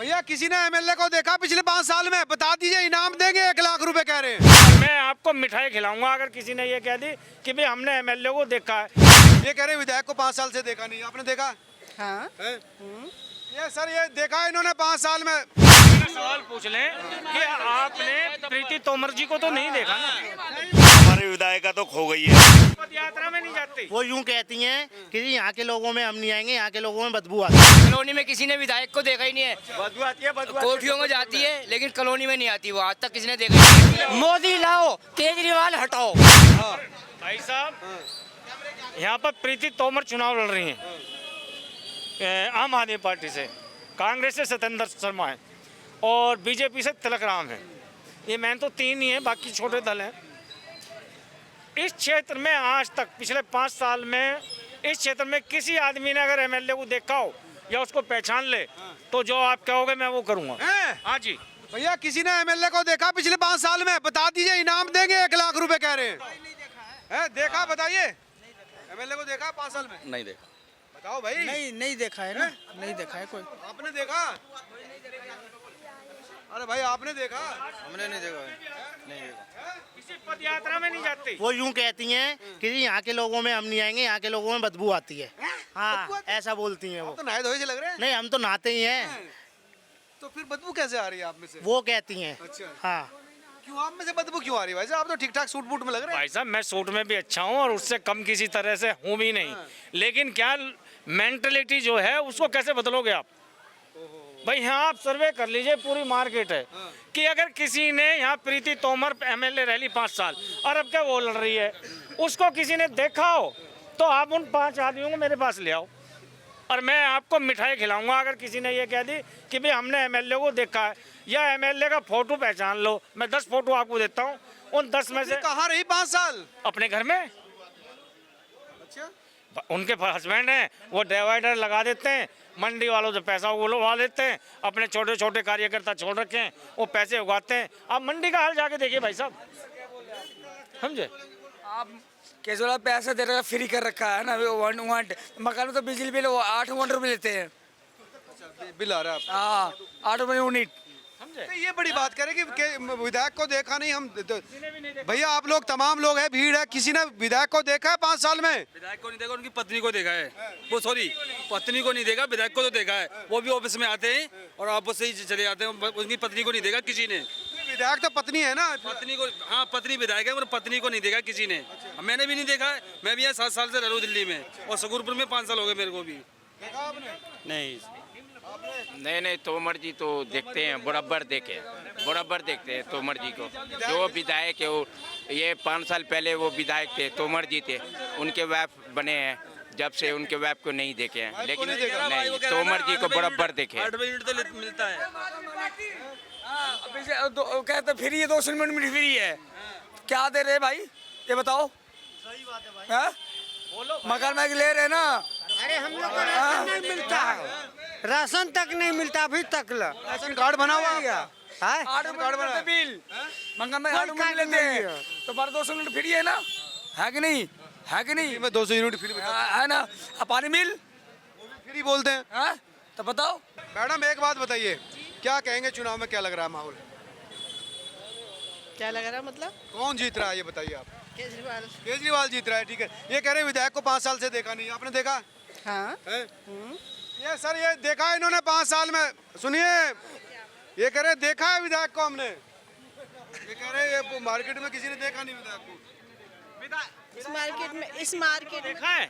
भैया किसी ने एमएलए को देखा पिछले 5 साल में? बता दीजिए, इनाम देंगे 1 लाख रुपए कह रहे हैं। मैं आपको मिठाई खिलाऊंगा अगर किसी ने ये कह दी कि भाई हमने एमएलए को देखा है। ये कह रहे हैं विधायक को 5 साल से देखा नहीं, आपने देखा हाँ। है? ये सर ये देखा इन्होंने 5 साल में। सवाल पूछ लें कि आपने प्रीति तोमर जी को तो नहीं देखा ना? हमारे विधायक का तो खो गई है। पद यात्रा में नहीं जाती। वो यूं कहती हैं कि यहाँ के लोगों में हम नहीं आएंगे, यहाँ के लोगों में बदबू आती है। कॉलोनी में किसी ने विधायक को देखा ही नहीं है। बदबू आती है, बदबू कोठियों में जाती है लेकिन कॉलोनी में नहीं आती, वो आज तक किसी ने देखा ही नहीं है। मोदी लाओ, केजरीवाल हटाओ। भाई साहब यहाँ पर प्रीति तोमर चुनाव लड़ रही हैं आम आदमी पार्टी से, कांग्रेस से सत्येंद्र शर्मा है और बीजेपी से तिलक राम है। ये मैन तो 3 ही हैं, बाकी छोटे दल हैं। इस क्षेत्र में आज तक पिछले 5 साल में इस क्षेत्र में किसी आदमी ने अगर एमएलए को देखा हो या उसको पहचान ले तो जो आप कहोगे मैं वो करूँगा। हाँ जी भैया किसी ने एमएलए को देखा पिछले 5 साल में? बता दीजिए, इनाम देंगे 1 लाख रुपए कह रहे हैं। देखा? बताइए, एमएलए को देखा 5 साल में? नहीं देखा। बताओ भाई। नहीं देखा है ना, नहीं देखा है कोई। आपने देखा? अरे भाई आपने देखा? हमने नहीं देखा नहीं देखा। किसी पद यात्रा में नहीं जाती। वो यूं कहती हैं कि यहाँ के लोगों में हम नहीं आएंगे, यहाँ के लोगों में बदबू आती है। हाँ, ऐसा बोलती हैं वो। तो नहाए धोए से लग रहे हैं। नहीं, हम तो नहाते ही हैं। तो फिर बदबू कैसे आ रही है आप में से? वो कहती हैं। अच्छा। हाँ। क्यों आप में से बदबू क्यों आ रही है? वैसे आप तो ठीक ठाक सूट बूट में लग रहे हैं। भाई साहब मैं सूट में भी अच्छा हूँ और उससे कम किसी तरह से हूँ भी नहीं, लेकिन क्या मेंटलिटी जो है उसको कैसे बदलोगे आप? भाई यहाँ आप सर्वे कर लीजिए, पूरी मार्केट है कि अगर किसी ने यहाँ प्रीति तोमर एमएलए रह ली 5 साल और अब क्या वो लड़ रही है, उसको किसी ने देखा हो तो आप उन 5 आदमियों को मेरे पास ले आओ और मैं आपको मिठाई खिलाऊंगा अगर किसी ने ये कह दी कि भाई हमने एमएलए को देखा है या एमएलए का फोटो पहचान लो। मैं 10 फोटो आपको देता हूँ, उन 10 में से कहाँ रही 5 साल? अपने घर में। अच्छा। उनके हस्बैंड हैं, वो डिवाइडर लगा देते हैं, मंडी वालों से पैसा उगलवा लेते हैं, अपने छोटे छोटे कार्यकर्ता छोड़ रखे हैं, वो पैसे उगाते हैं। आप मंडी का हाल जाके देखिए भाई साहब, समझे? आप केजरीवाल पैसा दे रखा, फ्री कर रखा है ना। मकान में तो बिजली बिल 8 रुपये लेते हैं। बिल आ रहा है हाँ, 8 रुपये यूनिट। तो ये बड़ी बात करें कि विधायक को देखा नहीं हम तो, भैया आप लोग तमाम लोग हैं, भीड़ है, किसी ने विधायक को देखा है 5 साल में? विधायक को नहीं देखा, उनकी पत्नी को देखा है। वो सॉरी, पत्नी को नहीं देखा, विधायक को तो देखा है। वो भी ऑफिस में आते हैं और आपस से ही चले जाते हैं। उनकी पत्नी को नहीं देखा किसी ने। विधायक तो पत्नी है ना? पत्नी को, हाँ पत्नी विधायक है, पत्नी को नहीं देखा किसी ने। मैंने भी नहीं देखा है। मैं भी यहाँ 7 साल से रह रहा हूँ दिल्ली में और सकूरपुर में 5 साल हो गए मेरे को भी। नहीं तोमर जी तो देखते हैं, बराबर देखते हैं तोमर जी को। जो विधायक है वो, ये 5 साल पहले वो विधायक थे, तोमर जी थे, उनके वाइफ बने हैं, जब से उनके वाइफ को नहीं देखे हैं, लेकिन नहीं तोमर जी को बराबर देखे। 8 यूनिट तो मिलता है। कहते फ्री है, 200 यूनिट फ्री है। क्या दे रहे भाई ये बताओ? सही बात है भाई। हाँ? मकान में ले रहे ना। अरे हम लोग को राशन नहीं मिलता है, राशन तक नहीं मिलता अभी तक। राशन कार्ड बना हुआ है? 8 रुपये बिल मकान में 8 रुपये लेते हैं तो 200 यूनिट फ्री है ना, है कि नहीं? है कि नहीं? मैं 200 यूनिट फ्री है ना। पानी बिल फ्री बोलते हैं। हाँ? तो बताओ मैडम एक बात बताइए, क्या कहेंगे चुनाव में, क्या लग रहा है माहौल? क्या लग रहा है मतलब? कौन जीत रहा है ये बताइए आप? केजरीवाल। केजरीवाल जीत रहा है, ठीक है। ये कह रहे हैं विधायक को 5 साल से देखा नहीं, आपने देखा हाँ। है? ये सर ये देखा इन्होंने 5 साल में। सुनिए, ये कह रहे देखा है विधायक को हमने। ये कह रहे ये मार्केट में किसी ने देखा नहीं विधायक को। इस मार्केट में देखा है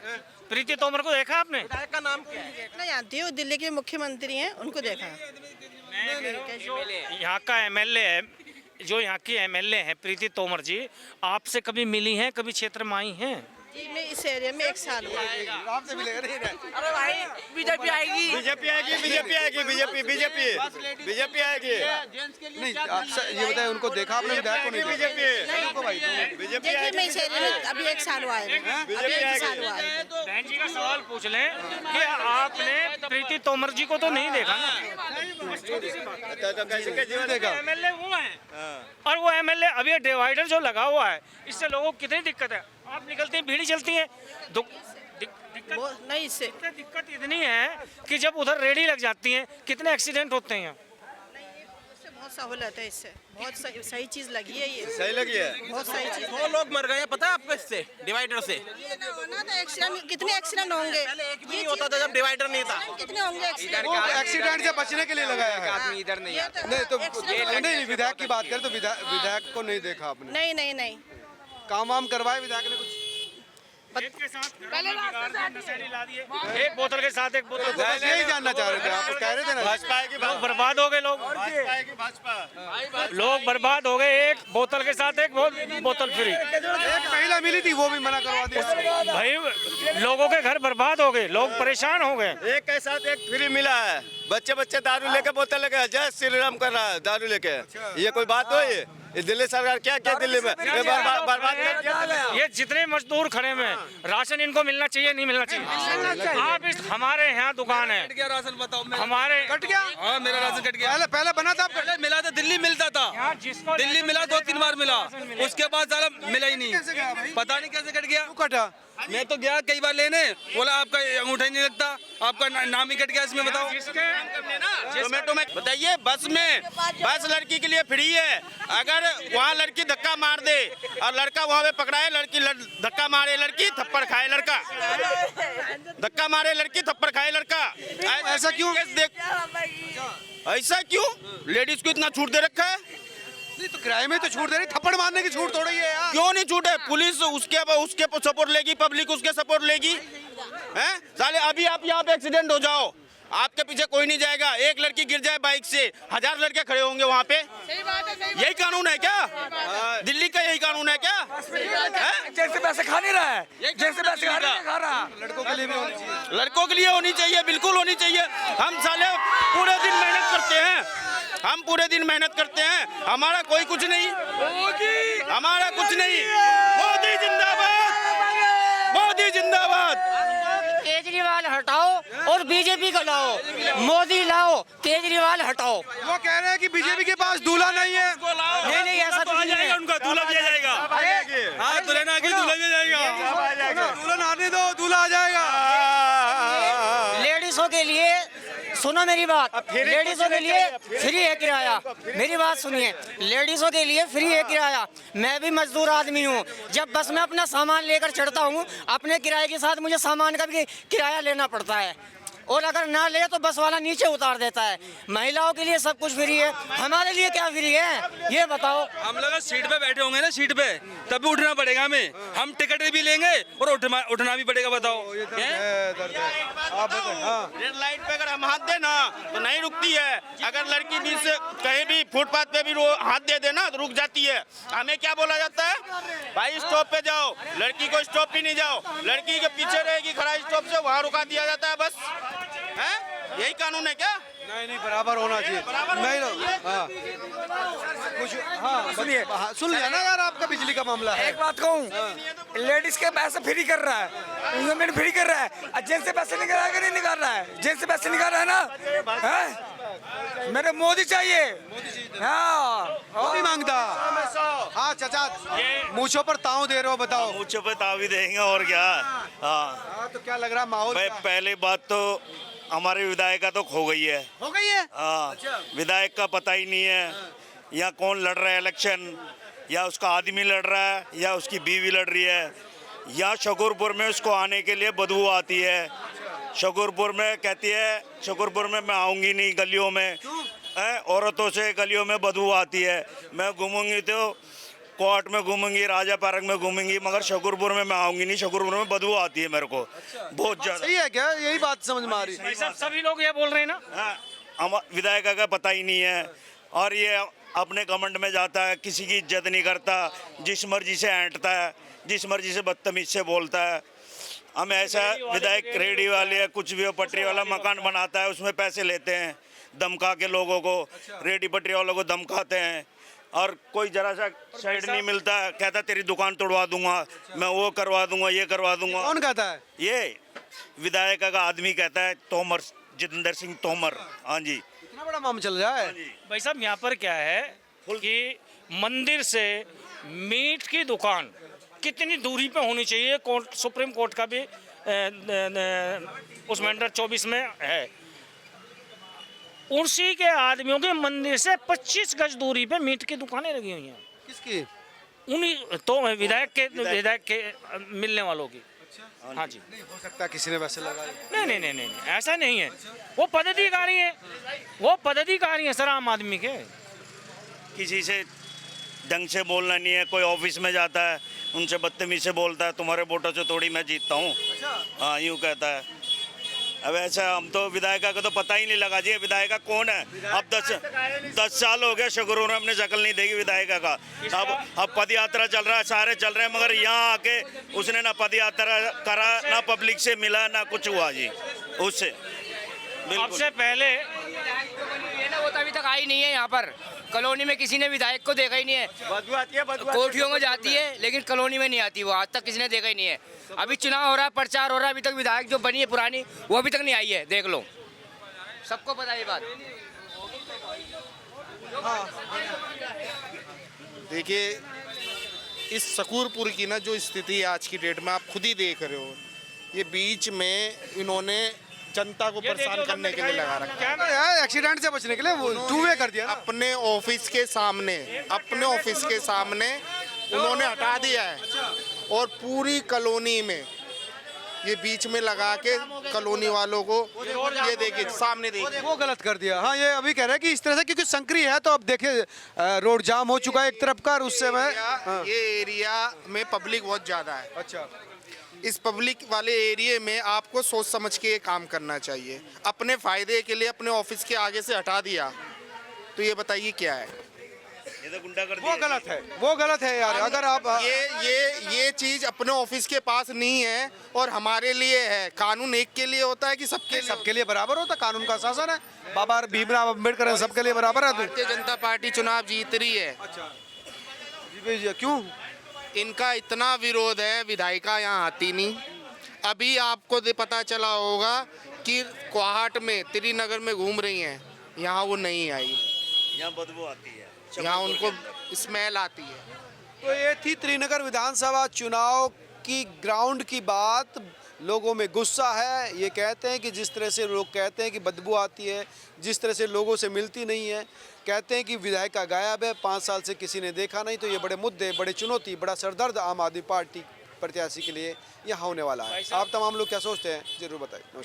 प्रीति तोमर को? देखा आपने? विधायक का नाम क्या है? देखना जानती हूँ, दिल्ली के मुख्यमंत्री हैं, उनको देखा है। यहाँ का एमएलए है, जो यहाँ की एमएलए है प्रीति तोमर जी, आपसे कभी मिली हैं, कभी क्षेत्र में आई हैं? जी मैं इस एरिया में 1 साल हुआ। आपसे मिलेगा नहीं? अरे भाई बीजेपी आएगी, बीजेपी आएगी, बीजेपी आएगी, बीजेपी आएगी। नहीं ये बताए उनको देखा आपने विधायक को? नहीं बीजेपी देखिए मैं इस एरिया में अभी 1 साल हुआ है, अभी 1 साल हुआ है। बहन जी का सवाल पूछ लें कि आपने प्रीति तोमर जी को तो नहीं देखा ना? देखा एमएलए वो हैं और वो एमएलए अभी डिवाइडर जो लगा हुआ है, इससे लोगों को कितनी दिक्कत है। आप निकलते हैं, भीड़ चलती है, नहीं इससे दिक्कत इतनी है कि जब उधर रेडी लग जाती है कितने एक्सीडेंट होते हैं यहाँ। बहुत सहूलत है, इससे बहुत सही चीज लगी है ये, सही लगी है। बहुत सही चीज। 100 लोग मर गए हैं, पता है आपको इससे, डिवाइडर से। ये ना होना तो एक्सीडेंट, कितने एक्सीडेंट होंगे, पहले एक भी नहीं होता था जब डिवाइडर नहीं था। कितने होंगे एक्सीडेंट। वो एक्सीडेंट से बचने के लिए लगाया है। आदमी इधर नहीं आता। नहीं तो नहीं, विधायक की बात करें तो विधायक को नहीं देखा आपने? नहीं नहीं नहीं, काम वाम करवाए विधायक ने कुछ? एक के साथ नशेड़ी ला दिए, एक बोतल के साथ एक बोतल। बस यही जानना चाह रहे थे आप, कह रहे थे ना। भाजपा की लोग बर्बाद हो गए, लोग बर्बाद हो गए। एक बोतल के साथ एक बोतल फ्री। एक महिला मिली थी, वो भी मना करवा दिया। भाई लोगों के घर बर्बाद हो गए, लोग परेशान हो गए। एक के साथ एक फ्री मिला है। बच्चे दारू लेके बोतल लेके जय श्री राम कर रहा है दारू लेके। ये कोई बात हो? ये दिल्ली सरकार क्या क्या दिल्ली में बर्बाद कर दिया। ये जितने मजदूर खड़े में राशन इनको मिलना चाहिए, नहीं मिलना चाहिए? आप इस हमारे यहाँ दुकान है, कट गया राशन, बताओ हमारे कट गया? हाँ मेरा राशन कट गया। पहले बना था, पहले मिला था, दिल्ली मिलता था, जिसको दिल्ली मिला 2-3 बार मिला, उसके बाद साला मिला ही नहीं। कैसे गया भाई? पता नहीं कैसे कट गया। क्यों कटा? मैं तो गया कई बार लेने, बोला आपका अंगूठा ही नहीं लगता, आपका नाम ही कट गया इसमें। बताओ टोमेटो में बताइए, बस लड़की के लिए फ्री है। अगर वहाँ लड़की धक्का मार दे और लड़का वहाँ पे पकड़ाए, लड़की धक्का मारे, लड़की थप्पड़ खाए, लड़का धक्का मारे, लड़की थप्पड़ खाए, लड़का। ऐसा क्यों? ऐसा क्यों? लेडीज को इतना छूट दे रखा है। नहीं तो किराए में तो छूट दे रही, थप्पड़ मारने की छूट थोड़ी है यार। क्यों नहीं छूट है? पुलिस उसके सपोर्ट लेगी, पब्लिक उसके सपोर्ट लेगी। हैं साले, अभी आप यहाँ पे एक्सीडेंट हो जाओ, आपके पीछे कोई नहीं जाएगा। एक लड़की गिर जाए बाइक से, 1000 लड़के खड़े होंगे वहाँ पे। यही कानून है क्या? दिल्ली का यही कानून है क्या? जैसे पैसे खा नहीं रहा है, जैसे पैसे खा रहा। लड़कों के लिए भी होनी चाहिए। लड़कों के लिए होनी चाहिए, बिल्कुल होनी चाहिए। हम साले पूरे दिन मेहनत करते हैं, हम पूरे दिन मेहनत करते हैं, हमारा कोई कुछ नहीं, हमारा कुछ नहीं। मोदी जिंदाबाद, मोदी जिंदाबाद। केजरीवाल हटाओ और बीजेपी को लाओ, मोदी लाओ, केजरीवाल हटाओ। वो कह रहे हैं कि बीजेपी के पास दूल्हा नहीं है। नहीं ऐसा कुछ नहीं है। उनका दूल्हा दिया जाएगा। हाँ दुल्हन आके दूल्हा दिया जाएगा। दुल्हन आने दो, दूल्हा आ जाएगा। लेडीजों के लिए सुनो मेरी बात, लेडीजों के लिए फ्री है किराया। मेरी बात सुनिए, लेडीजों के लिए फ्री है किराया। मैं भी मजदूर आदमी हूँ, जब बस में अपना सामान लेकर चढ़ता हूँ, अपने किराए के साथ मुझे सामान का भी किराया लेना पड़ता है, और अगर ना ले तो बस वाला नीचे उतार देता है। महिलाओं के लिए सब कुछ फ्री है, हमारे लिए क्या फ्री है ये बताओ? हम लोग सीट पे बैठे होंगे ना, सीट पे तब भी उठना पड़ेगा हमें, हम टिकट भी लेंगे और उठना भी पड़ेगा। बताओ रेड लाइट पे अगर हम हाथ दे ना तो नहीं रुकती है। अगर लड़की बीच से कहीं भी फुटपाथ पे भी हाथ दे देना तो रुक जाती है। हमें क्या बोला जाता है? भाई स्टॉप पे जाओ, लड़की को स्टॉप पे नहीं जाओ, लड़की के पीछे रहेगी खड़ा स्टॉप से, वहाँ रुका दिया जाता है बस। है यही कानून है क्या? नहीं बराबर होना चाहिए। नहीं हाँ कुछ हाँ सुनिए, सुन लिया ना यार, आपका बिजली का मामला है। एक बात कहूँ, लेडीज के पैसे फ्री कर रहा है, गवर्नमेंट फ्री कर रहा है, और जेल से पैसे निकाल रहा है कि नहीं निकाल रहा है? जेल से पैसे निकाल रहा है ना, है? मेरे मोदी चाहिए। हाँ मोदी मांगता। हाँ चाचा, मूछों पर ताव दे रहे हो, बताओ। मुझे बता भी देंगे और क्या। हाँ तो क्या लग रहा है माहौल? पहले बात तो हमारे विधायक का तो खो गई है। हो गई है? हाँ, विधायक का पता ही नहीं है या कौन लड़ रहा है इलेक्शन, या उसका आदमी लड़ रहा है या उसकी बीवी लड़ रही है, या शकूरपुर में उसको आने के लिए बदबू आती है। शकूरपुर में कहती है, शकूरपुर में मैं आऊँगी नहीं गलियों में, औरतों से गलियों में बदबू आती है। मैं घूमूंगी तो कोर्ट में घूमूंगी, राजा पार्क में घूमूंगी, मगर शकूरपुर में मैं आऊँगी नहीं, शकूरपुर में बदबू आती है मेरे को बहुत ज़्यादा। सही है क्या? यही बात समझ में आ रही है। सभी लोग ये बोल रहे हैं ना। हाँ, हम विधायक का पता ही नहीं है, और ये अपने कमेंट में जाता है, किसी की इज्जत नहीं करता, जिस मर्जी से ऐंठता है, जिस मर्जी से बदतमीज से बोलता है। हम ऐसा विधायक रेडी वाले, कुछ भी हो, पटरी वाला मकान बनाता है, उसमें पैसे लेते हैं, धमका के लोगों को, रेडी पटरी वालों को धमकाते हैं, और कोई जरा सा साइड नहीं मिलता, कहता तेरी दुकान तोड़वा दूंगा, मैं वो करवा दूंगा, ये करवा दूंगा। कौन कहता है? ये विधायक का आदमी कहता है, तोमर, जितेंद्र सिंह तोमर। हाँ जी, इतना बड़ा मामला चल रहा है। भाई साहब यहाँ पर क्या है कि मंदिर से मीट की दुकान कितनी दूरी पे होनी चाहिए, कोर्ट, सुप्रीम कोर्ट का भी उस मेंढर 24 में है, उसी के आदमियों के मंदिर से 25 गज दूरी पे मीट की दुकानें लगी हुई हैं। किसकी? उन्हीं तो विधायक के मिलने वालों की। हाँ जी। नहीं हो सकता किसी ने वैसे लगाई। नहीं, ऐसा नहीं है। वो पदाधिकारी है, वो पदाधिकारी है सर आम आदमी के। किसी से ढंग से बोलना नहीं है, कोई ऑफिस में जाता है उनसे बदतमीजी से बोलता है, तुम्हारे वोटों से थोड़ी मैं जीतता हूँ। हाँ यूँ कहता है। अब ऐसा हम तो विधायका को तो पता ही नहीं लगा जी विधायका कौन है। अब 10 साल हो गए शुक्र ने अपने शक्ल नहीं देगी विधायका का। अब पद यात्रा चल रहा है, सारे चल रहे हैं, मगर यहाँ आके उसने ना पद यात्रा करा, ना पब्लिक से मिला, ना कुछ हुआ जी उससे। सबसे पहले वो तो अभी तक आई नहीं है यहाँ पर। कॉलोनी में किसी ने विधायक को देखा ही नहीं है। बदबू आती है, कोठियों में जाती है लेकिन कॉलोनी में नहीं आती, वो आज तक किसी ने देखा ही नहीं है। अभी चुनाव हो रहा है, प्रचार हो रहा है, अभी तक विधायक जो बनी है पुरानी वो अभी तक नहीं आई है, देख लो, सबको पता है ये बात। देखिए इस शकूरपुर की ना जो स्थिति है आज की डेट में आप खुद ही देख रहे हो, ये बीच में इन्होंने जनता को परेशान करने के लिए लगा रखा है। एक्सीडेंट से बचने के लिए वो 2 वे कर दिया ना। अपने ऑफिस के सामने उन्होंने हटा दिया है और पूरी कॉलोनी में ये बीच में लगा के कॉलोनी वालों को ये देखिए सामने देखिए वो गलत कर दिया। हाँ ये अभी कह रहे हैं कि इस तरह से क्योंकि संकरी है तो अब देखिए रोड जाम हो चुका है एक तरफ का, और उससे मैं ये एरिया में पब्लिक बहुत ज्यादा है। अच्छा इस पब्लिक वाले एरिया में आपको सोच समझ के ये काम करना चाहिए। अपने फायदे के लिए अपने ऑफिस के आगे से हटा दिया तो ये बताइए क्या है? ये तो गुंडागर्दी वो गलत है, वो गलत है यार। अगर आप ये चीज अपने ऑफिस के पास नहीं है और हमारे लिए है। कानून एक के लिए होता है कि सबके लिए बराबर होता है, कानून का शासन है। बाबा भीमराव अम्बेडकर सबके लिए बराबर है। भारतीय जनता पार्टी चुनाव जीत रही है। अच्छा जी, क्यों? इनका इतना विरोध है, विधायिका यहाँ आती नहीं। अभी आपको पता चला होगा कि कोहाट में त्रिनगर में घूम रही हैं, यहाँ वो नहीं आई। यहाँ बदबू आती है, यहाँ उनको स्मेल आती है। तो ये थी त्रिनगर विधानसभा चुनाव की ग्राउंड की बात। लोगों में गुस्सा है। ये कहते हैं कि जिस तरह से लोग कहते हैं कि बदबू आती है, जिस तरह से लोगों से मिलती नहीं है, कहते हैं कि विधायक का गायब है, 5 साल से किसी ने देखा नहीं। तो ये बड़े मुद्दे, बड़े चुनौती, बड़ा सरदर्द आम आदमी पार्टी प्रत्याशी के लिए यहाँ होने वाला है। आप तमाम लोग क्या सोचते हैं जरूर बताएं। नमस्कार।